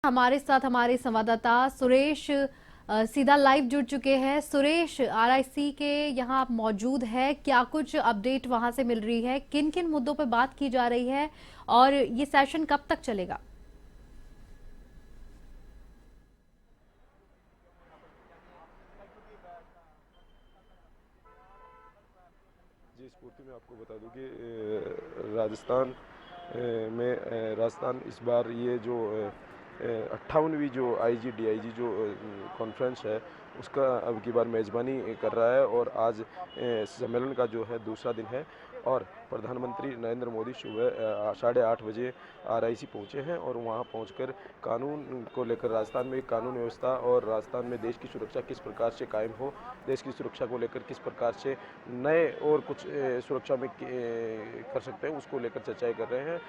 हमारे साथ हमारे संवाददाता सुरेश सीधा लाइव जुड़ चुके हैं। सुरेश, आरआईसी के यहाँ आप मौजूद है, क्या कुछ अपडेट वहां से मिल रही है, किन किन मुद्दों पर बात की जा रही है और ये सेशन कब तक चलेगा? जी, स्फूर्ति में आपको बता दूं कि राजस्थान इस बार ये जो 58वीं जो आईजी डीआईजी जो कॉन्फ्रेंस है उसका अब की बार मेज़बानी कर रहा है। और आज सम्मेलन का जो है दूसरा दिन है और प्रधानमंत्री नरेंद्र मोदी सुबह 8:30 बजे आरआईसी पहुंचे हैं और वहां पहुंचकर कानून को लेकर राजस्थान में कानून व्यवस्था और राजस्थान में देश की सुरक्षा किस प्रकार से कायम हो, देश की सुरक्षा को लेकर किस प्रकार से नए और कुछ सुरक्षा में कर सकते हैं, उसको लेकर चर्चाएं कर रहे हैं।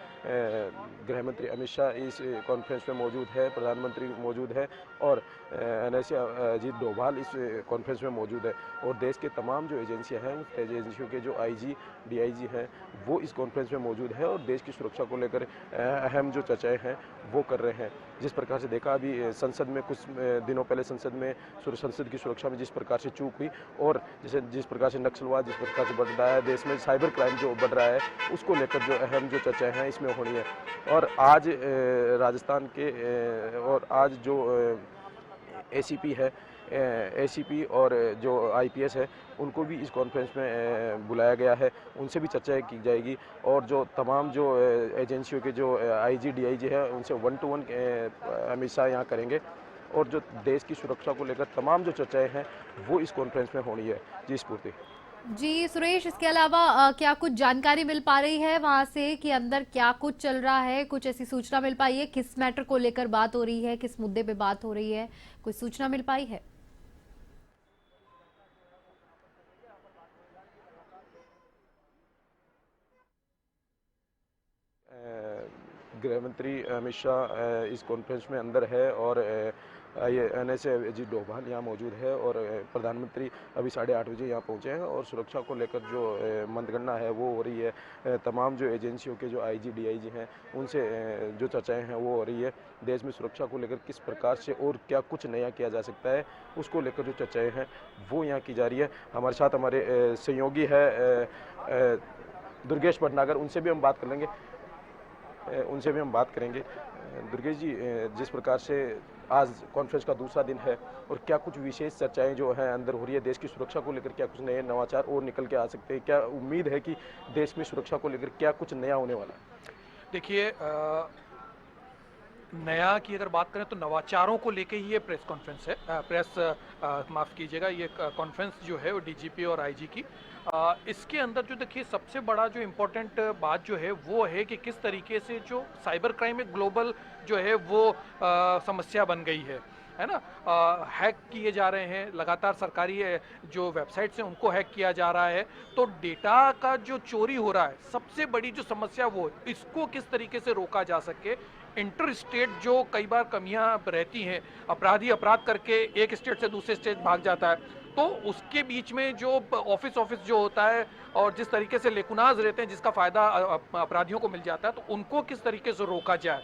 गृह मंत्री अमित शाह इस कॉन्फ्रेंस में मौजूद है, प्रधानमंत्री मौजूद है और एनएसए अजीत डोभाल इस कॉन्फ्रेंस में मौजूद है। और देश के तमाम जो एजेंसियां हैं उन एजेंसियों के जो आईजी डीआईजी हैं वो इस कॉन्फ्रेंस में मौजूद है और देश की सुरक्षा को लेकर अहम जो चर्चाएं हैं वो कर रहे हैं। जिस प्रकार से देखा अभी संसद में कुछ दिनों पहले संसद की सुरक्षा में जिस प्रकार से चूक हुई और जिस प्रकार से नक्सलवाद जिस प्रकार से बढ़ रहा है, देश में साइबर क्राइम जो बढ़ रहा है, उसको लेकर जो अहम जो चर्चाएं हैं इसमें होनी है। और आज राजस्थान के और आज जो एसीपी है, एसीपी और जो आईपीएस है उनको भी इस कॉन्फ्रेंस में बुलाया गया है, उनसे भी चर्चाएं की जाएगी। और जो तमाम जो एजेंसियों के जो आईजी डीआईजी है उनसे 1-to-1 अमित शाह यहाँ करेंगे और जो देश की सुरक्षा को लेकर तमाम जो चर्चाएं हैं वो इस कॉन्फ्रेंस में होनी है। जी स्फूर्ति। जी सुरेश, इसके अलावा क्या कुछ जानकारी मिल पा रही है वहां से कि अंदर क्या कुछ चल रहा है? कुछ ऐसी सूचना मिल पाई है, किस मैटर को लेकर बात हो रही है, किस मुद्दे पे बात हो रही है, कोई सूचना मिल पाई है? गृह मंत्री अमित शाह इस कॉन्फ्रेंस में अंदर है और ये एनएसए अजीत डोभाल यहाँ मौजूद है और प्रधानमंत्री अभी 8:30 बजे यहाँ पहुँचे हैं और सुरक्षा को लेकर जो मतगणना है वो हो रही है। तमाम जो एजेंसियों के जो आईजी डीआईजी हैं उनसे जो चर्चाएं हैं वो हो रही है। देश में सुरक्षा को लेकर किस प्रकार से और क्या कुछ नया किया जा सकता है उसको लेकर जो चर्चाएँ हैं वो यहाँ की जा रही है। हमारे साथ हमारे सहयोगी है दुर्गेश भटनागर, उनसे भी हम बात करेंगे। दुर्गेश जी, जिस प्रकार से आज कॉन्फ्रेंस का दूसरा दिन है और क्या कुछ विशेष चर्चाएं जो हैं अंदर हो रही है, देश की सुरक्षा को लेकर क्या कुछ नए नवाचार और निकल के आ सकते हैं, क्या उम्मीद है कि देश में सुरक्षा को लेकर क्या कुछ नया होने वाला है? देखिए, नया की अगर बात करें तो नवाचारों को लेके ही ये प्रेस कॉन्फ्रेंस है। माफ़ कीजिएगा, ये कॉन्फ्रेंस जो है वो डीजीपी और आईजी की। इसके अंदर जो देखिए सबसे बड़ा जो इम्पोर्टेंट बात जो है वो है कि किस तरीके से जो साइबर क्राइम एक ग्लोबल जो है वो समस्या बन गई है ना। हैक किए जा रहे हैं लगातार, सरकारी जो वेबसाइट्स हैं उनको हैक किया जा रहा है। तो डेटा का जो चोरी हो रहा है, सबसे बड़ी जो समस्या वो है, इसको किस तरीके से रोका जा सके। इंटर स्टेट जो कई बार कमियां रहती हैं, अपराधी अपराध करके एक स्टेट से दूसरे स्टेट भाग जाता है, तो उसके बीच में जो ऑफिस जो होता है और जिस तरीके से लेकुनाज रहते हैं जिसका फ़ायदा अपराधियों को मिल जाता है, तो उनको किस तरीके से रोका जाए।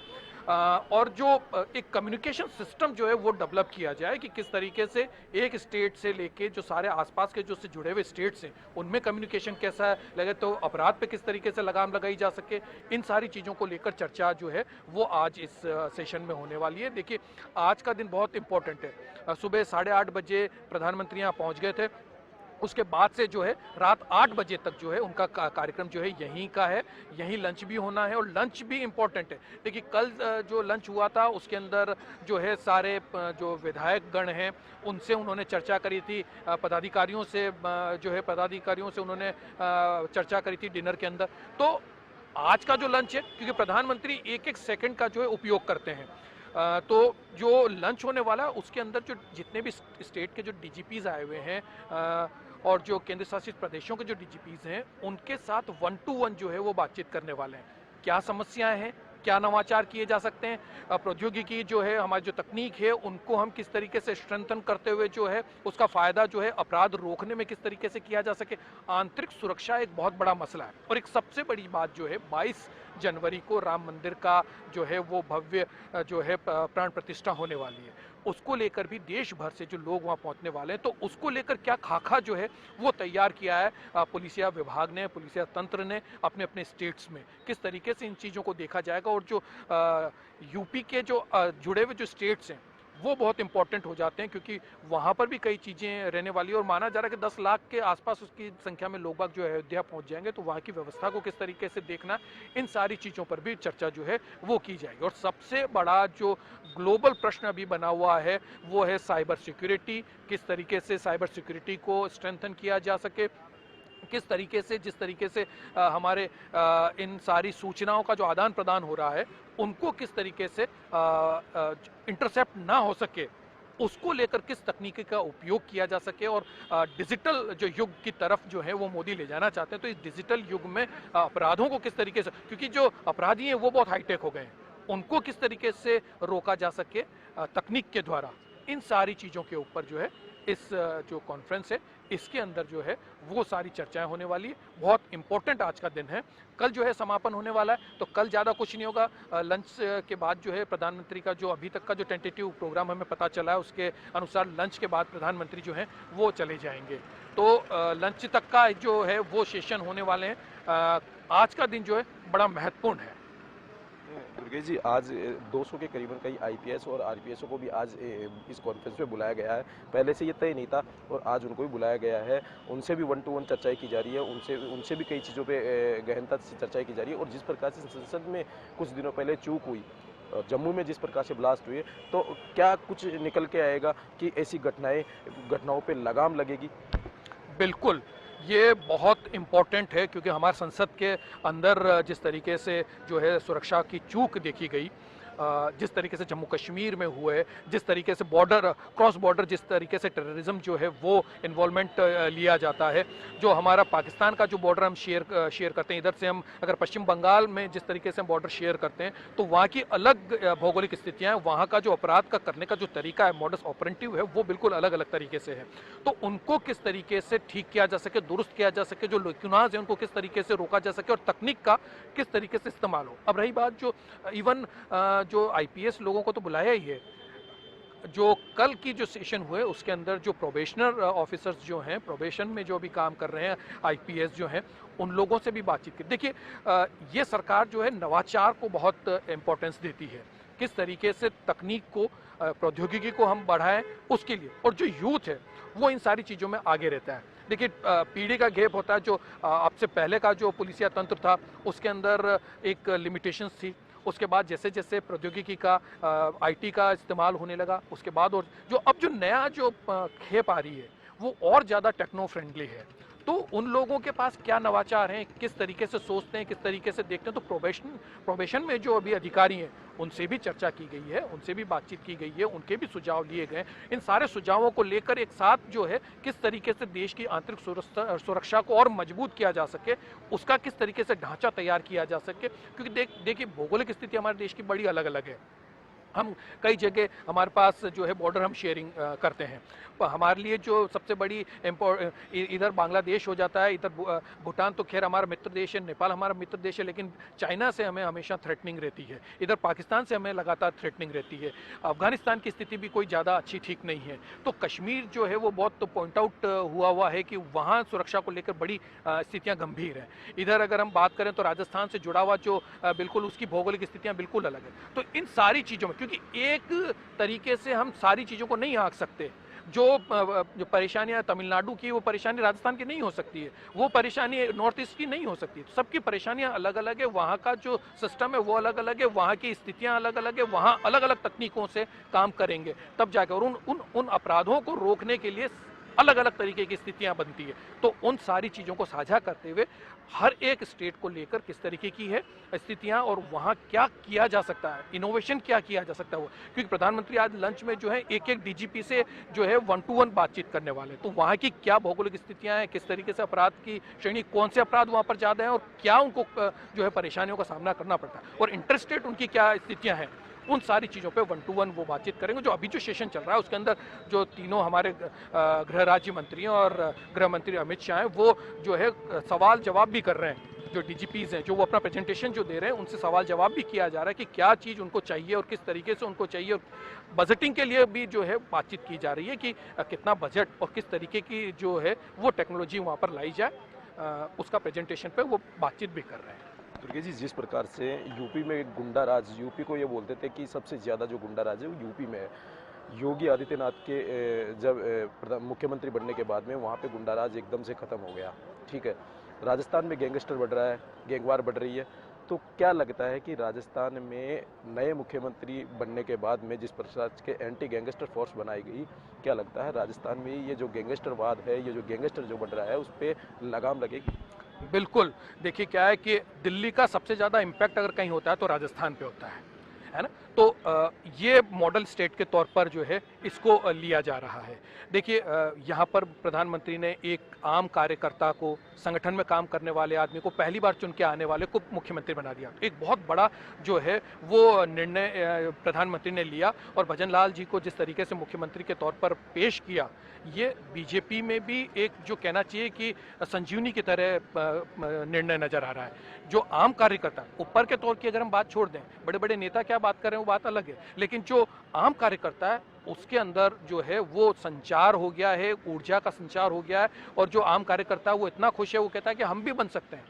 और जो एक कम्युनिकेशन सिस्टम जो है वो डेवलप किया जाए कि किस तरीके से एक स्टेट से लेके जो सारे आसपास के जो से जुड़े हुए स्टेट्स हैं उनमें कम्युनिकेशन कैसा लगे, तो अपराध पे किस तरीके से लगाम लगाई जा सके। इन सारी चीज़ों को लेकर चर्चा जो है वो आज इस सेशन में होने वाली है। देखिए, आज का दिन बहुत इंपॉर्टेंट है। सुबह 8:30 बजे प्रधानमंत्री यहाँ पहुँच गए थे। उसके बाद से जो है रात 8 बजे तक जो है उनका कार्यक्रम जो है यहीं का है, यहीं लंच भी होना है और लंच भी इम्पोर्टेंट है। देखिए, कल जो लंच हुआ था उसके अंदर जो है सारे जो विधायक गण हैं उनसे उन्होंने चर्चा करी थी, पदाधिकारियों से उन्होंने चर्चा करी थी डिनर के अंदर। तो आज का जो लंच है, क्योंकि प्रधानमंत्री एक एक सेकंड का जो है उपयोग करते हैं, तो जो लंच होने वाला है उसके अंदर जो जितने भी स्टेट के जो डीजीपीज आए हुए हैं और जो केंद्र शासित प्रदेशों के जो डीजीपीज हैं उनके साथ 1-to-1 जो है वो बातचीत करने वाले हैं। क्या समस्याएं हैं, क्या नवाचार किए जा सकते हैं, प्रौद्योगिकी जो है, हमारी जो तकनीक है उनको हम किस तरीके से स्ट्रेंथन करते हुए जो है उसका फ़ायदा जो है अपराध रोकने में किस तरीके से किया जा सके। आंतरिक सुरक्षा एक बहुत बड़ा मसला है और एक सबसे बड़ी बात जो है 22 जनवरी को राम मंदिर का जो है वो भव्य जो है प्राण प्रतिष्ठा होने वाली है। उसको लेकर भी देश भर से जो लोग वहाँ पहुँचने वाले हैं, तो उसको लेकर क्या खाका जो है वो तैयार किया है पुलिसिया विभाग ने, पुलिसिया तंत्र ने अपने अपने स्टेट्स में। किस तरीके से इन चीज़ों को देखा जाएगा, और जो यूपी के जो जुड़े हुए जो स्टेट्स हैं वो बहुत इंपॉर्टेंट हो जाते हैं, क्योंकि वहाँ पर भी कई चीज़ें रहने वाली है, और माना जा रहा है कि 10 लाख के आसपास उसकी संख्या में लोग बाग जो है अयोध्या पहुँच जाएंगे, तो वहाँ की व्यवस्था को किस तरीके से देखना, इन सारी चीज़ों पर भी चर्चा जो है वो की जाएगी। और सबसे बड़ा जो ग्लोबल प्रश्न अभी बना हुआ है वो है साइबर सिक्योरिटी। किस तरीके से साइबर सिक्योरिटी को स्ट्रेंथन किया जा सके, किस तरीके से, जिस तरीके से हमारे इन सारी सूचनाओं का जो आदान प्रदान हो रहा है उनको किस तरीके से इंटरसेप्ट ना हो सके, उसको लेकर किस तकनीकी का उपयोग किया जा सके, और डिजिटल जो युग की तरफ जो है वो मोदी ले जाना चाहते हैं। तो इस डिजिटल युग में अपराधों को किस तरीके से, क्योंकि जो अपराधी हैं वो बहुत हाईटेक हो गए हैं, उनको किस तरीके से रोका जा सके तकनीक के द्वारा, इन सारी चीज़ों के ऊपर जो है इस जो कॉन्फ्रेंस है इसके अंदर जो है वो सारी चर्चाएं होने वाली है। बहुत इंपॉर्टेंट आज का दिन है। कल जो है समापन होने वाला है, तो कल ज़्यादा कुछ नहीं होगा। लंच के बाद जो है प्रधानमंत्री का जो अभी तक का जो टेंटेटिव प्रोग्राम हमें पता चला है उसके अनुसार लंच के बाद प्रधानमंत्री जो है वो चले जाएंगे। तो लंच तक का जो है वो सेशन होने वाले हैं। आज का दिन जो है बड़ा महत्वपूर्ण है। दुर्गेश जी, आज 200 के करीबन कई आईपीएस और आरपीएसओ को भी आज इस कॉन्फ्रेंस में बुलाया गया है। पहले से ये तय नहीं था और आज उनको भी बुलाया गया है। उनसे भी 1-to-1 चर्चाएं की जा रही है, उनसे भी कई चीज़ों पे गहनता से चर्चाएं की जा रही है। और जिस प्रकार से संसद में कुछ दिनों पहले चूक हुई और जम्मू में जिस प्रकार से ब्लास्ट हुए, तो क्या कुछ निकल के आएगा कि ऐसी घटनाओं पर लगाम लगेगी? बिल्कुल, ये बहुत इम्पोर्टेंट है, क्योंकि हमारे संसद के अंदर जिस तरीके से जो है सुरक्षा की चूक देखी गई, जिस तरीके से जम्मू कश्मीर में हुए, जिस तरीके से बॉर्डर क्रॉस बॉर्डर जिस तरीके से टेररिज्म जो है वो इन्वॉल्वमेंट लिया जाता है, जो हमारा पाकिस्तान का जो बॉर्डर हम शेयर करते हैं, इधर से हम अगर पश्चिम बंगाल में जिस तरीके से हम बॉर्डर शेयर करते हैं, तो वहाँ की अलग भौगोलिक स्थितियाँ हैं, वहाँ का जो अपराध का करने का जो तरीका है, मॉडस ऑपरेंटिव है, वो बिल्कुल अलग अलग तरीके से है। तो उनको किस तरीके से ठीक किया जा सके, दुरुस्त किया जा सके, जो लुकुनाज है उनको किस तरीके से रोका जा सके, और तकनीक का किस तरीके से इस्तेमाल हो। अब रही बात जो इवन जो आईपीएस लोगों को तो बुलाया ही है, जो कल की जो सेशन हुए उसके अंदर जो प्रोबेशनर ऑफिसर्स जो हैं, प्रोबेशन में जो भी काम कर रहे हैं आईपीएस जो हैं, उन लोगों से भी बातचीत की। देखिए, ये सरकार जो है नवाचार को बहुत इम्पोर्टेंस देती है, किस तरीके से तकनीक को, प्रौद्योगिकी को हम बढ़ाएं उसके लिए, और जो यूथ है वो इन सारी चीज़ों में आगे रहता है। देखिए, पीढ़ी का गैप होता है, जो आपसे पहले का जो पुलिसिया तंत्र था उसके अंदर एक लिमिटेशंस थी, उसके बाद जैसे जैसे प्रौद्योगिकी का आईटी का इस्तेमाल होने लगा, उसके बाद और जो अब जो नया जो खेप आ रही है वो और ज़्यादा टेक्नो फ्रेंडली है। तो उन लोगों के पास क्या नवाचार हैं, किस तरीके से सोचते हैं, किस तरीके से देखते हैं, तो प्रोबेशन में जो अभी अधिकारी हैं उनसे भी चर्चा की गई है, उनसे भी बातचीत की गई है, उनके भी सुझाव लिए गए। इन सारे सुझावों को लेकर एक साथ जो है किस तरीके से देश की आंतरिक सुरक्षा को और मजबूत किया जा सके, उसका किस तरीके से ढांचा तैयार किया जा सके, क्योंकि देखिए भौगोलिक स्थिति हमारे देश की बड़ी अलग अलग है। हम कई जगह हमारे पास जो है बॉर्डर हम शेयरिंग करते हैं, हमारे लिए जो सबसे बड़ी इधर बांग्लादेश हो जाता है, इधर भूटान तो खैर हमारा मित्र देश है, नेपाल हमारा मित्र देश है, लेकिन चाइना से हमें हमेशा थ्रेटनिंग रहती है, इधर पाकिस्तान से हमें लगातार थ्रेटनिंग रहती है, अफगानिस्तान की स्थिति भी कोई ज़्यादा अच्छी ठीक नहीं है। तो कश्मीर जो है वो बहुत पॉइंट आउट हुआ है कि वहाँ सुरक्षा को लेकर बड़ी स्थितियाँ गंभीर हैं। इधर अगर हम बात करें तो राजस्थान से जुड़ा हुआ जो बिल्कुल उसकी भौगोलिक स्थितियाँ बिल्कुल अलग है। तो इन सारी चीज़ों में, क्योंकि एक तरीके से हम सारी चीज़ों को नहीं आंक सकते, जो परेशानियां तमिलनाडु की वो परेशानी राजस्थान की नहीं हो सकती है, वो परेशानी नॉर्थ ईस्ट की नहीं हो सकती। तो सबकी परेशानियां अलग अलग है, वहाँ का जो सिस्टम है वो अलग अलग है, वहाँ की स्थितियां अलग अलग है, वहाँ अलग अलग तकनीकों से काम करेंगे तब जाकर, और उन अपराधों को रोकने के लिए अलग अलग तरीके की स्थितियां बनती है। तो उन सारी चीज़ों को साझा करते हुए हर एक स्टेट को लेकर किस तरीके की है स्थितियां और वहाँ क्या किया जा सकता है, इनोवेशन क्या किया जा सकता है वो, क्योंकि प्रधानमंत्री आज लंच में जो है एक एक डीजीपी से जो है 1-to-1 बातचीत करने वाले, तो वहाँ की क्या भौगोलिक स्थितियां हैं, किस तरीके से अपराध की श्रेणी, कौन से अपराध वहाँ पर ज़्यादा हैं और क्या उनको जो है परेशानियों का सामना करना पड़ता है, और इंटरस्टेट उनकी क्या स्थितियाँ हैं, उन सारी चीज़ों पे 1-to-1 वो बातचीत करेंगे। जो अभी जो सेशन चल रहा है उसके अंदर जो तीनों हमारे गृह राज्य मंत्री और गृह मंत्री अमित शाह हैं वो जो है सवाल जवाब भी कर रहे हैं जो डीजीपीज हैं, जो वो अपना प्रेजेंटेशन जो दे रहे हैं, उनसे सवाल जवाब भी किया जा रहा है कि क्या चीज़ उनको चाहिए और किस तरीके से उनको चाहिए। और बजटिंग के लिए भी जो है बातचीत की जा रही है कि कितना बजट और किस तरीके की जो है वो टेक्नोलॉजी वहाँ पर लाई जाए, उसका प्रेजेंटेशन पे वो बातचीत भी कर रहे हैं। दुर्गे जी, जिस प्रकार से यूपी में गुंडा राज, यूपी को ये बोलते थे कि सबसे ज़्यादा जो गुंडा राज है वो यूपी में है। योगी आदित्यनाथ के जब मुख्यमंत्री बनने के बाद में वहाँ पे गुंडा राज एकदम से ख़त्म हो गया। ठीक है, राजस्थान में गैंगस्टर बढ़ रहा है, गैंगवार बढ़ रही है। तो क्या लगता है कि राजस्थान में नए मुख्यमंत्री बनने के बाद में जिस प्रकार के एंटी गैंगस्टर फोर्स बनाई गई, क्या लगता है राजस्थान में ये जो गैंगस्टरवाद है, ये जो गैंगस्टर जो बढ़ रहा है, उस पर लगाम लगेगी? बिल्कुल, देखिए क्या है कि दिल्ली का सबसे ज़्यादा इम्पैक्ट अगर कहीं होता है तो राजस्थान पे होता है ना। तो ये मॉडल स्टेट के तौर पर जो है इसको लिया जा रहा है। देखिए यहाँ पर प्रधानमंत्री ने एक आम कार्यकर्ता को, संगठन में काम करने वाले आदमी को, पहली बार चुन के आने वाले को मुख्यमंत्री बना दिया। एक बहुत बड़ा जो है वो निर्णय प्रधानमंत्री ने लिया और भजन लाल जी को जिस तरीके से मुख्यमंत्री के तौर पर पेश किया, ये बीजेपी में भी एक जो कहना चाहिए कि संजीवनी की तरह निर्णय नजर आ रहा है। जो आम कार्यकर्ता, ऊपर के तौर की अगर हम बात छोड़ दें, बड़े बड़े नेता क्या बात कर रहे हैं वो बात अलग है, लेकिन जो आम कार्यकर्ता है उसके अंदर जो है वो संचार हो गया है, ऊर्जा का संचार हो गया है। और जो आम कार्यकर्ता है वो इतना खुश है, वो कहता है कि हम भी बन सकते हैं,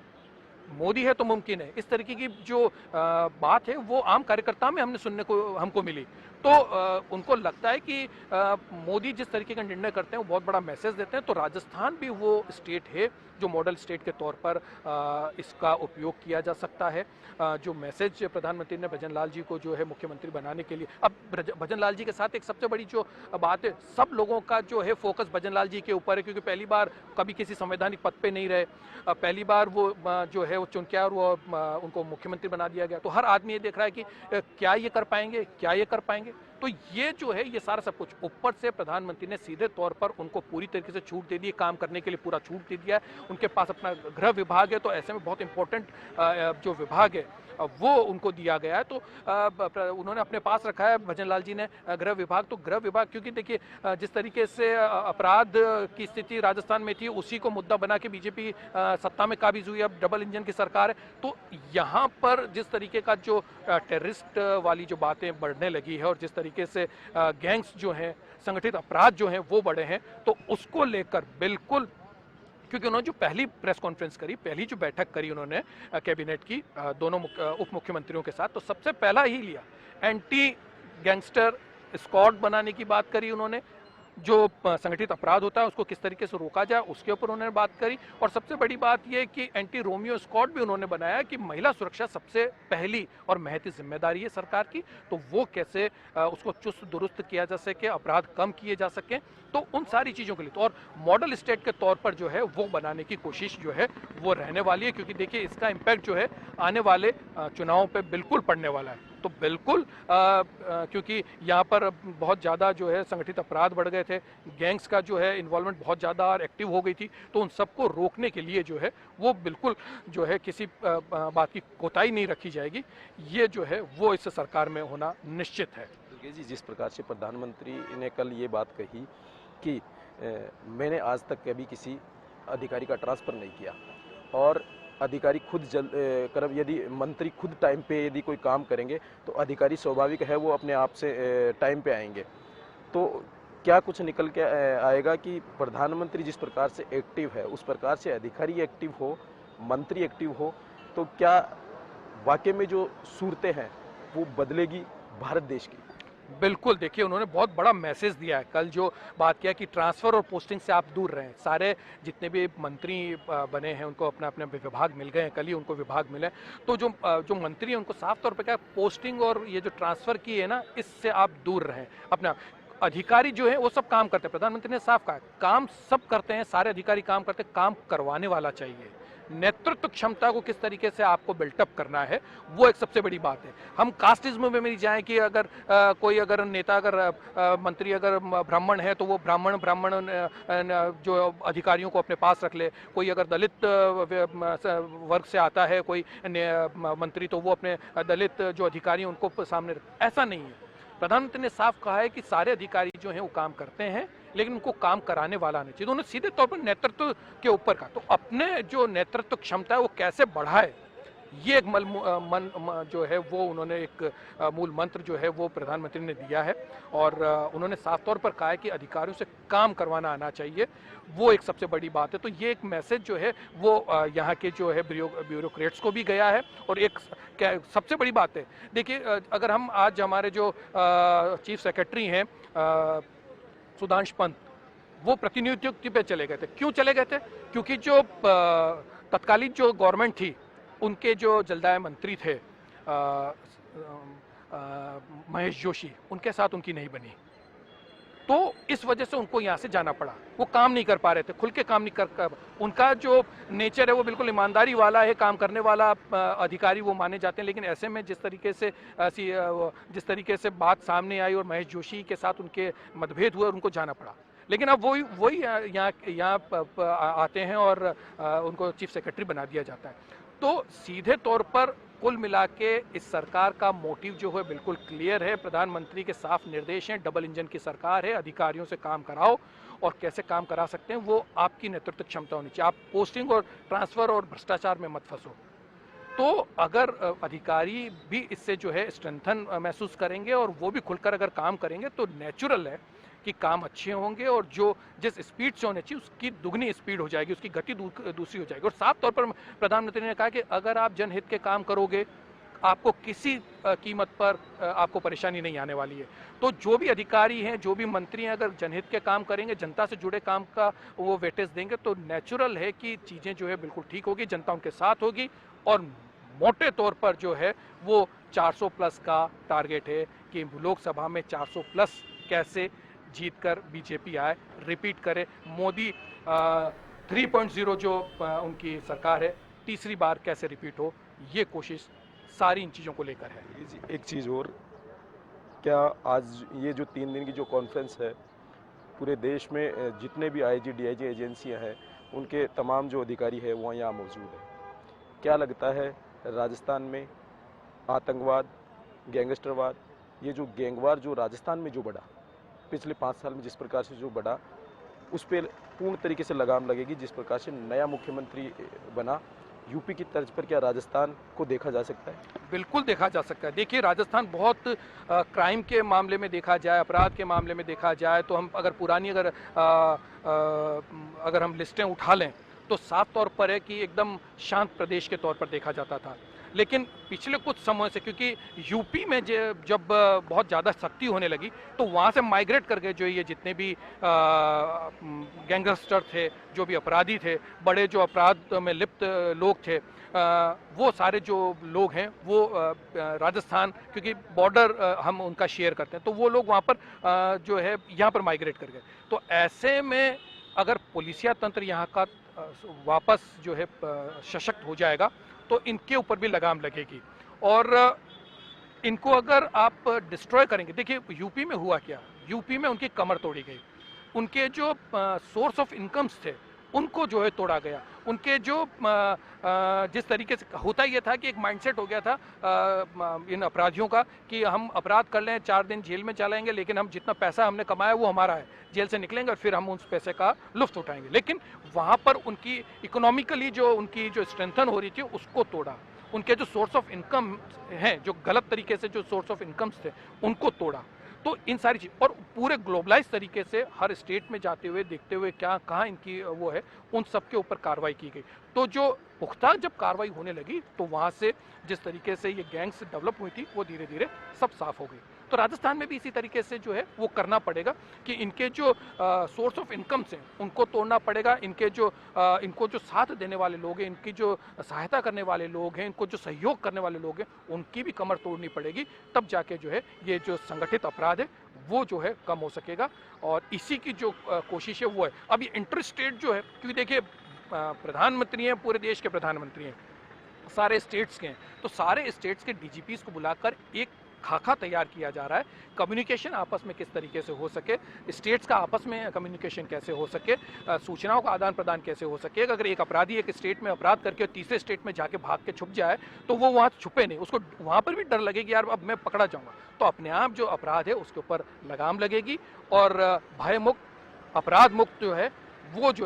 मोदी है तो मुमकिन है। इस तरीके की जो बात है वो आम कार्यकर्ता में हमको मिली। तो उनको लगता है कि मोदी जिस तरीके का निर्णय करते हैं वो बहुत बड़ा मैसेज देते हैं। तो राजस्थान भी वो स्टेट है जो मॉडल स्टेट के तौर पर इसका उपयोग किया जा सकता है। जो मैसेज प्रधानमंत्री ने भजन लाल जी को जो है मुख्यमंत्री बनाने के लिए, अब भजन लाल जी के साथ एक सबसे बड़ी जो बात है, सब लोगों का जो है फोकस भजन लाल जी के ऊपर है, क्योंकि पहली बार कभी किसी संवैधानिक पद पे नहीं रहे, पहली बार वो जो है वो चुन के और वो उनको मुख्यमंत्री बना दिया गया। तो हर आदमी ये देख रहा है कि क्या ये कर पाएंगे, क्या ये कर पाएंगे। तो ये जो है ये सारा सब कुछ, ऊपर से प्रधानमंत्री ने सीधे तौर पर उनको पूरी तरीके से छूट दे दी, काम करने के लिए पूरा छूट दे दिया है। उनके पास अपना गृह विभाग है, तो ऐसे में बहुत इंपॉर्टेंट जो विभाग है वो उनको दिया गया है। तो उन्होंने अपने पास रखा है भजन लाल जी ने गृह विभाग। तो गृह विभाग, क्योंकि देखिए जिस तरीके से अपराध की स्थिति राजस्थान में थी, उसी को मुद्दा बना के बीजेपी सत्ता में काबिज हुई। अब डबल इंजन की सरकार है, तो यहाँ पर जिस तरीके का जो टेररिस्ट वाली जो बातें बढ़ने लगी है और जिस तरीके से गैंग्स जो हैं, संगठित अपराध जो हैं वो बढ़े हैं, तो उसको लेकर बिल्कुल, क्योंकि उन्होंने जो पहली प्रेस कॉन्फ्रेंस करी, पहली जो बैठक करी उन्होंने कैबिनेट की दोनों उप मुख्यमंत्रियों के साथ, तो सबसे पहला ही लिया एंटी गैंगस्टर स्क्वाड बनाने की बात करी उन्होंने। जो संगठित अपराध होता है उसको किस तरीके से रोका जाए उसके ऊपर उन्होंने बात करी। और सबसे बड़ी बात यह कि एंटी रोमियो स्क्वाड भी उन्होंने बनाया कि महिला सुरक्षा सबसे पहली और महती जिम्मेदारी है सरकार की, तो वो कैसे उसको चुस्त दुरुस्त किया जा सके, अपराध कम किए जा सके। तो उन सारी चीज़ों के लिए तो और मॉडल स्टेट के तौर पर जो है वो बनाने की कोशिश जो है वो रहने वाली है, क्योंकि देखिए इसका इम्पैक्ट जो है आने वाले चुनावों पे बिल्कुल पड़ने वाला है। तो बिल्कुल क्योंकि यहाँ पर बहुत ज़्यादा जो है संगठित अपराध बढ़ गए थे, गैंग्स का जो है इन्वॉल्वमेंट बहुत ज़्यादा और एक्टिव हो गई थी, तो उन सबको रोकने के लिए जो है वो बिल्कुल जो है किसी बात की कोताही नहीं रखी जाएगी। ये जो है वो इस सरकार में होना निश्चित है। दुर्गे जी, जिस प्रकार से प्रधानमंत्री ने कल ये बात कही कि मैंने आज तक कभी किसी अधिकारी का ट्रांसफ़र नहीं किया, और अधिकारी खुद यदि मंत्री खुद टाइम पे यदि कोई काम करेंगे तो अधिकारी स्वाभाविक है वो अपने आप से टाइम पे आएंगे। तो क्या कुछ निकल के आएगा कि प्रधानमंत्री जिस प्रकार से एक्टिव है उस प्रकार से अधिकारी एक्टिव हो, मंत्री एक्टिव हो, तो क्या वाकई में जो सूरतें हैं वो बदलेगी भारत देश की? बिल्कुल, देखिए उन्होंने बहुत बड़ा मैसेज दिया है कल, जो बात किया कि ट्रांसफ़र और पोस्टिंग से आप दूर रहें। सारे जितने भी मंत्री बने हैं उनको अपना अपना विभाग मिल गए हैं, कल ही उनको विभाग मिले। तो जो मंत्री हैं उनको साफ तौर पे क्या पोस्टिंग और ये जो ट्रांसफ़र की है ना, इससे आप दूर रहें। अपना अधिकारी जो है वो सब काम करते हैं, प्रधानमंत्री ने साफ कहा काम सब करते हैं, सारे अधिकारी काम करते हैं, काम करवाने वाला चाहिए। नेतृत्व क्षमता को किस तरीके से आपको बिल्टअप करना है वो एक सबसे बड़ी बात है। हम कास्टिज्म में नहीं जाएं कि अगर कोई अगर नेता अगर मंत्री अगर ब्राह्मण है तो वो ब्राह्मण जो अधिकारियों को अपने पास रख ले, कोई अगर दलित वर्ग से आता है कोई मंत्री तो वो अपने दलित जो अधिकारी हैं उनको सामने ऐसा नहीं है। प्रधानमंत्री ने साफ कहा है कि सारे अधिकारी जो हैं वो काम करते हैं, लेकिन उनको काम कराने वाला नहीं चाहिए। तो उन्हें सीधे तौर पर नेतृत्व के ऊपर का, तो अपने जो नेतृत्व क्षमता है वो कैसे बढ़ाए, ये एक जो है वो उन्होंने एक मूल मंत्र जो है वो प्रधानमंत्री ने दिया है। और उन्होंने साफ तौर पर कहा है कि अधिकारियों से काम करवाना आना चाहिए, वो एक सबसे बड़ी बात है। तो ये एक मैसेज जो है वो यहाँ के जो है ब्यूरोक्रेट्स को भी गया है। और एक सबसे बड़ी बात है, देखिए अगर हम आज हमारे जो चीफ सेक्रेटरी हैं सुधांश पंत, वो प्रतिनियुक्ति पे चले गए थे। क्यों चले गए थे? क्योंकि जो तत्कालीन जो गवर्नमेंट थी, उनके जो जलदाय मंत्री थे महेश जोशी, उनके साथ उनकी नहीं बनी, तो इस वजह से उनको यहाँ से जाना पड़ा। वो काम नहीं कर पा रहे थे, खुल के काम नहीं कर उनका जो नेचर है वो बिल्कुल ईमानदारी वाला है, काम करने वाला अधिकारी वो माने जाते हैं। लेकिन ऐसे में जिस तरीके से बात सामने आई और महेश जोशी के साथ उनके मतभेद हुए और उनको जाना पड़ा। लेकिन अब वही यहाँ आते हैं और उनको चीफ सेक्रेटरी बना दिया जाता है। तो सीधे तौर पर कुल मिला के इस सरकार का मोटिव जो है बिल्कुल क्लियर है। प्रधानमंत्री के साफ निर्देश हैं, डबल इंजन की सरकार है, अधिकारियों से काम कराओ, और कैसे काम करा सकते हैं वो आपकी नेतृत्व क्षमता होनी चाहिए। आप पोस्टिंग और ट्रांसफर और भ्रष्टाचार में मत फंसो। तो अगर अधिकारी भी इससे जो है स्ट्रेंथन महसूस करेंगे और वो भी खुलकर अगर काम करेंगे तो नेचुरल है कि काम अच्छे होंगे, और जो जिस स्पीड से होने चाहिए उसकी दुगनी स्पीड हो जाएगी, उसकी गति दूसरी हो जाएगी। और साफ तौर पर प्रधानमंत्री ने कहा कि अगर आप जनहित के काम करोगे, आपको किसी कीमत पर आपको परेशानी नहीं आने वाली है। तो जो भी अधिकारी हैं, जो भी मंत्री हैं, अगर जनहित के काम करेंगे, जनता से जुड़े काम का वो वेटेज देंगे, तो नेचुरल है कि चीज़ें जो है बिल्कुल ठीक होगी, जनता उनके साथ होगी। और मोटे तौर पर जो है वो 400 प्लस का टारगेट है कि लोकसभा में 400 प्लस कैसे जीतकर बीजेपी आए, रिपीट करे। मोदी 3.0 जो उनकी सरकार है, तीसरी बार कैसे रिपीट हो, ये कोशिश सारी इन चीज़ों को लेकर है। एक चीज़ और, क्या आज ये जो 3 दिन की जो कॉन्फ्रेंस है, पूरे देश में जितने भी आईजी डीआईजी एजेंसियां हैं, उनके तमाम जो अधिकारी हैं वो यहाँ मौजूद है। क्या लगता है राजस्थान में आतंकवाद, गैंगस्टरवाद, ये जो गैंगवार जो राजस्थान में जो बढ़ा पिछले 5 साल में, जिस प्रकार से जो बढ़ा, उस पर पूर्ण तरीके से लगाम लगेगी। जिस प्रकार से नया मुख्यमंत्री बना, यूपी की तर्ज पर क्या राजस्थान को देखा जा सकता है? बिल्कुल देखा जा सकता है। देखिए राजस्थान बहुत क्राइम के मामले में देखा जाए, अपराध के मामले में देखा जाए, तो हम अगर पुरानी अगर हम लिस्टें उठा लें तो साफ तौर पर है कि एकदम शांत प्रदेश के तौर पर देखा जाता था। लेकिन पिछले कुछ समय से, क्योंकि यूपी में जब बहुत ज़्यादा सख्ती होने लगी, तो वहाँ से माइग्रेट करके जो ये जितने भी गैंगस्टर थे, जो भी अपराधी थे, बड़े जो अपराध में लिप्त लोग थे, वो सारे जो लोग हैं वो राजस्थान, क्योंकि बॉर्डर हम उनका शेयर करते हैं, तो वो लोग वहाँ पर जो है यहाँ पर माइग्रेट कर गए। तो ऐसे में अगर पुलिसिया तंत्र यहाँ का वापस जो है सशक्त हो जाएगा तो इनके ऊपर भी लगाम लगेगी। और इनको अगर आप डिस्ट्रॉय करेंगे, देखिए यूपी में हुआ क्या, यूपी में उनकी कमर तोड़ी गई, उनके जो सोर्स ऑफ इनकम्स थे उनको जो है तोड़ा गया, उनके जो जिस तरीके से होता ये था कि एक माइंडसेट हो गया था इन अपराधियों का कि हम अपराध कर लें, 4 दिन जेल में चलाएंगे, लेकिन हम जितना पैसा हमने कमाया वो हमारा है, जेल से निकलेंगे और फिर हम उस पैसे का लुत्फ उठाएंगे। लेकिन वहाँ पर उनकी इकोनॉमिकली जो उनकी जो स्ट्रेंथन हो रही थी उसको तोड़ा, उनके जो सोर्स ऑफ इनकम हैं, जो गलत तरीके से जो सोर्स ऑफ इनकम्स थे उनको तोड़ा। तो इन सारी चीज, और पूरे ग्लोबलाइज तरीके से हर स्टेट में जाते हुए देखते हुए क्या कहाँ इनकी वो है, उन सब के ऊपर कार्रवाई की गई। तो जो पुख्ता जब कार्रवाई होने लगी तो वहाँ से जिस तरीके से ये गैंग्स डेवलप हुई थी वो धीरे धीरे सब साफ हो गई। तो राजस्थान में भी इसी तरीके से जो है वो करना पड़ेगा कि इनके जो सोर्स ऑफ इनकम्स हैं उनको तोड़ना पड़ेगा, इनके जो इनको जो साथ देने वाले लोग हैं, इनकी जो सहायता करने वाले लोग हैं, इनको जो सहयोग करने वाले लोग हैं, उनकी भी कमर तोड़नी पड़ेगी। तब जाके जो है ये जो संगठित अपराध है वो जो है कम हो सकेगा। और इसी की जो कोशिश है वो है। अब ये इंटर स्टेट जो है, क्योंकि देखिए प्रधानमंत्री हैं, पूरे देश के प्रधानमंत्री हैं, सारे स्टेट्स के हैं, तो सारे स्टेट्स के डीजीपीज को बुलाकर एक खाका तैयार किया जा रहा है। कम्युनिकेशन आपस में किस तरीके से हो सके, स्टेट्स का आपस में कम्युनिकेशन कैसे हो सके, सूचनाओं का आदान प्रदान कैसे हो सके। अगर एक अपराधी एक स्टेट में अपराध करके तीसरे स्टेट में जाके भाग के छुप जाए तो वो वहाँ छुपे नहीं, उसको वहाँ पर भी डर लगेगी यार अब मैं पकड़ा जाऊँगा। तो अपने आप जो अपराध है उसके ऊपर लगाम लगेगी और भयमुक्त अपराध मुक्त जो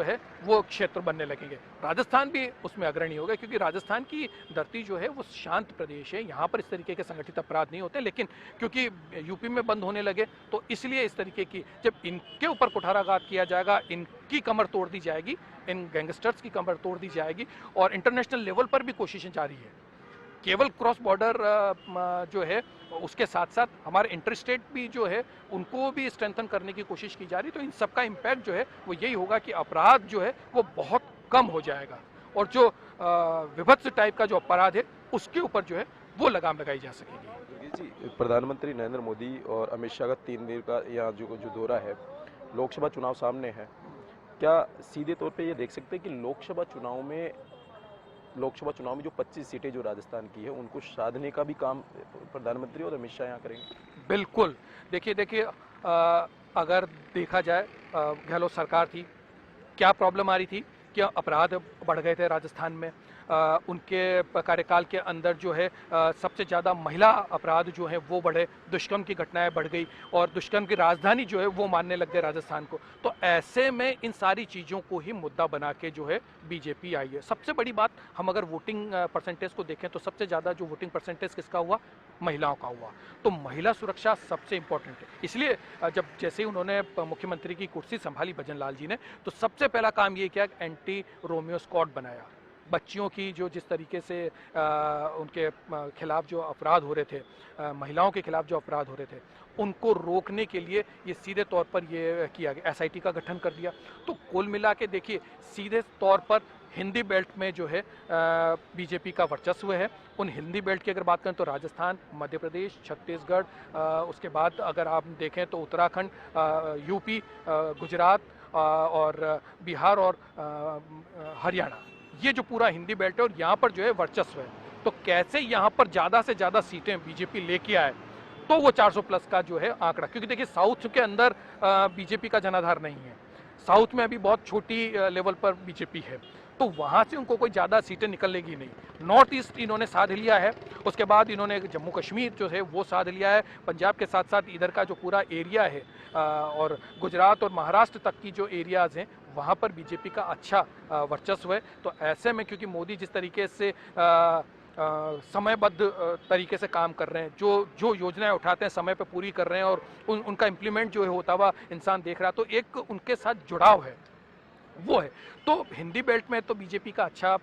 है वो क्षेत्र बनने लगेंगे। राजस्थान भी उसमें अग्रणी होगा, क्योंकि राजस्थान की धरती जो है वो शांत प्रदेश है, यहाँ पर इस तरीके के संगठित अपराध नहीं होते। लेकिन क्योंकि यूपी में बंद होने लगे तो इसलिए इस तरीके की, जब इनके ऊपर कुठाराघात किया जाएगा, इनकी कमर तोड़ दी जाएगी, इन गैंगस्टर्स की कमर तोड़ दी जाएगी, और इंटरनेशनल लेवल पर भी कोशिशें जारी है। केवल क्रॉस बॉर्डर जो है उसके साथ साथ हमारे इंटर स्टेट भी जो है उनको भी स्ट्रेंथन करने की कोशिश की जा रही। तो इन सबका इम्पैक्ट जो है वो यही होगा कि अपराध जो है वो बहुत कम हो जाएगा, और जो विभत्स टाइप का जो अपराध है उसके ऊपर जो है वो लगाम लगाई जा सकेगी। दुर्गेश जी, प्रधानमंत्री नरेंद्र मोदी और अमित शाह का 3 दिन का यहाँ जो दौरा है, लोकसभा चुनाव सामने है, क्या सीधे तौर पे ये देख सकते हैं कि लोकसभा चुनाव में जो 25 सीटें जो राजस्थान की है उनको साधने का भी काम प्रधानमंत्री और अमित शाह यहाँ करेंगे? बिल्कुल। देखिए अगर देखा जाए, गहलोत सरकार थी, क्या प्रॉब्लम आ रही थी, क्या अपराध बढ़ गए थे राजस्थान में। उनके कार्यकाल के अंदर जो है सबसे ज़्यादा महिला अपराध जो है वो बढ़े, दुष्कर्म की घटनाएं बढ़ गई, और दुष्कर्म की राजधानी जो है वो मानने लग गए राजस्थान को। तो ऐसे में इन सारी चीज़ों को ही मुद्दा बना के जो है बीजेपी आई है। सबसे बड़ी बात, हम अगर वोटिंग परसेंटेज को देखें तो सबसे ज़्यादा जो वोटिंग परसेंटेज किसका हुआ, महिलाओं का हुआ। तो महिला सुरक्षा सबसे इम्पोर्टेंट है। इसलिए जब जैसे ही उन्होंने मुख्यमंत्री की कुर्सी संभाली भजन लाल जी ने, तो सबसे पहला काम ये किया कि एंटी रोमियो स्क्वाड बनाया। बच्चियों की जो जिस तरीके से उनके खिलाफ जो अपराध हो रहे थे, महिलाओं के खिलाफ जो अपराध हो रहे थे, उनको रोकने के लिए ये सीधे तौर पर ये किया गया, एसआईटी का गठन कर दिया। तो कुल मिला के देखिए, सीधे तौर पर हिंदी बेल्ट में जो है बीजेपी का वर्चस्व है। उन हिंदी बेल्ट की अगर बात करें तो राजस्थान, मध्य प्रदेश, छत्तीसगढ़, उसके बाद अगर आप देखें तो उत्तराखंड, यूपी, गुजरात और बिहार और हरियाणा, ये जो पूरा हिंदी बेल्ट है और यहाँ पर जो है वर्चस्व है। तो कैसे यहाँ पर ज़्यादा से ज़्यादा सीटें बीजेपी लेके आए, तो वो 400 प्लस का जो है आंकड़ा, क्योंकि देखिए साउथ के अंदर बीजेपी का जनाधार नहीं है, साउथ में अभी बहुत छोटी लेवल पर बीजेपी है, तो वहाँ से उनको कोई ज़्यादा सीटें निकलेगी नहीं। नॉर्थ ईस्ट इन्होंने साध लिया है, उसके बाद इन्होंने जम्मू कश्मीर जो है वो साध लिया है, पंजाब के साथ साथ इधर का जो पूरा एरिया है और गुजरात और महाराष्ट्र तक की जो एरियाज़ हैं वहाँ पर बीजेपी का अच्छा वर्चस्व है। तो ऐसे में क्योंकि मोदी जिस तरीके से समयबद्ध तरीके से काम कर रहे हैं, जो योजनाएं उठाते हैं समय पर पूरी कर रहे हैं, और उनका इम्प्लीमेंट जो है होता हुआ इंसान देख रहा है, तो एक उनके साथ जुड़ाव है वो है। तो हिंदी बेल्ट में तो बीजेपी का अच्छा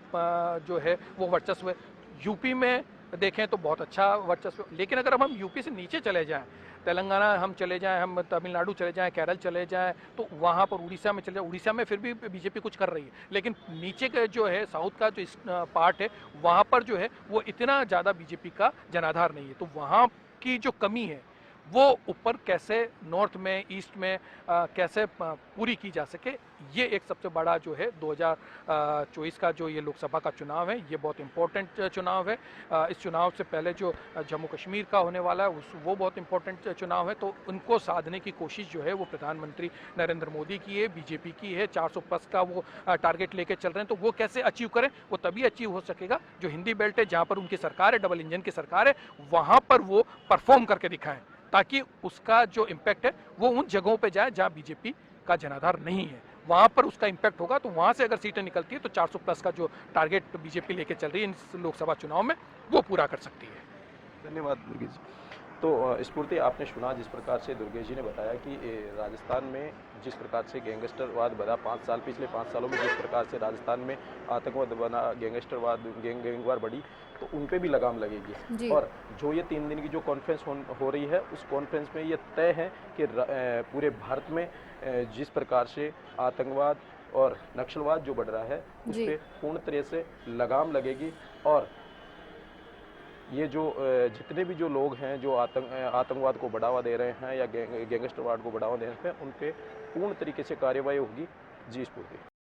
जो है वो वर्चस्व है। यूपी में देखें तो बहुत अच्छा वर्चस्व, लेकिन अगर हम यूपी से नीचे चले जाएं, तेलंगाना हम चले जाएं, हम तमिलनाडु चले जाएं, केरल चले जाएं, तो वहाँ पर उड़ीसा में चले जाएं, उड़ीसा में फिर भी बीजेपी कुछ कर रही है, लेकिन नीचे का जो है साउथ का जो पार्ट है वहाँ पर जो है वो इतना ज़्यादा बीजेपी का जनाधार नहीं है। तो वहाँ की जो कमी है वो ऊपर कैसे नॉर्थ में, ईस्ट में कैसे पूरी की जा सके, ये एक सबसे बड़ा जो है 2024 का जो ये लोकसभा का चुनाव है, ये बहुत इम्पोर्टेंट चुनाव है। इस चुनाव से पहले जो जम्मू कश्मीर का होने वाला है वो बहुत इम्पोर्टेंट चुनाव है। तो उनको साधने की कोशिश जो है वो प्रधानमंत्री नरेंद्र मोदी की है, बीजेपी की है। 400 प्लस का वो टारगेट लेके चल रहे हैं, तो वो कैसे अचीव करें, वो तभी अचीव हो सकेगा जो हिंदी बेल्ट है, जहाँ पर उनकी सरकार है, डबल इंजन की सरकार है, वहाँ पर वो परफॉर्म करके दिखाएं, ताकि उसका जो इम्पैक्ट है वो उन जगहों पे जाए जहां बीजेपी का जनाधार नहीं है, वहां पर उसका इम्पैक्ट होगा। तो वहां से अगर सीटें निकलती है तो 400 प्लस का जो टारगेट बीजेपी लेके चल रही है इस लोकसभा चुनाव में, वो पूरा कर सकती है। धन्यवाद दुर्गेश जी। तो स्फूर्ति, आपने सुना जिस प्रकार से दुर्गेश जी ने बताया कि राजस्थान में जिस प्रकार से गैंगस्टरवाद बढ़ा 5 साल, पिछले 5 सालों में जिस प्रकार से राजस्थान में आतंकवाद बना, गैंगस्टरवाद, गैंगवार बढ़ी, तो उन पे भी लगाम लगेगी। और जो ये 3 दिन की जो कॉन्फ्रेंस हो रही है, उस कॉन्फ्रेंस में ये तय है कि पूरे भारत में जिस प्रकार से आतंकवाद और नक्सलवाद जो बढ़ रहा है उस पर पूर्ण तरह से लगाम लगेगी। और ये जो जितने भी जो लोग हैं जो आतंकवाद को बढ़ावा दे रहे हैं या गैंगस्टरवाद को बढ़ावा दे रहे हैं, उन पे पूर्ण तरीके से कार्रवाई होगी। जी स्फूर्ति।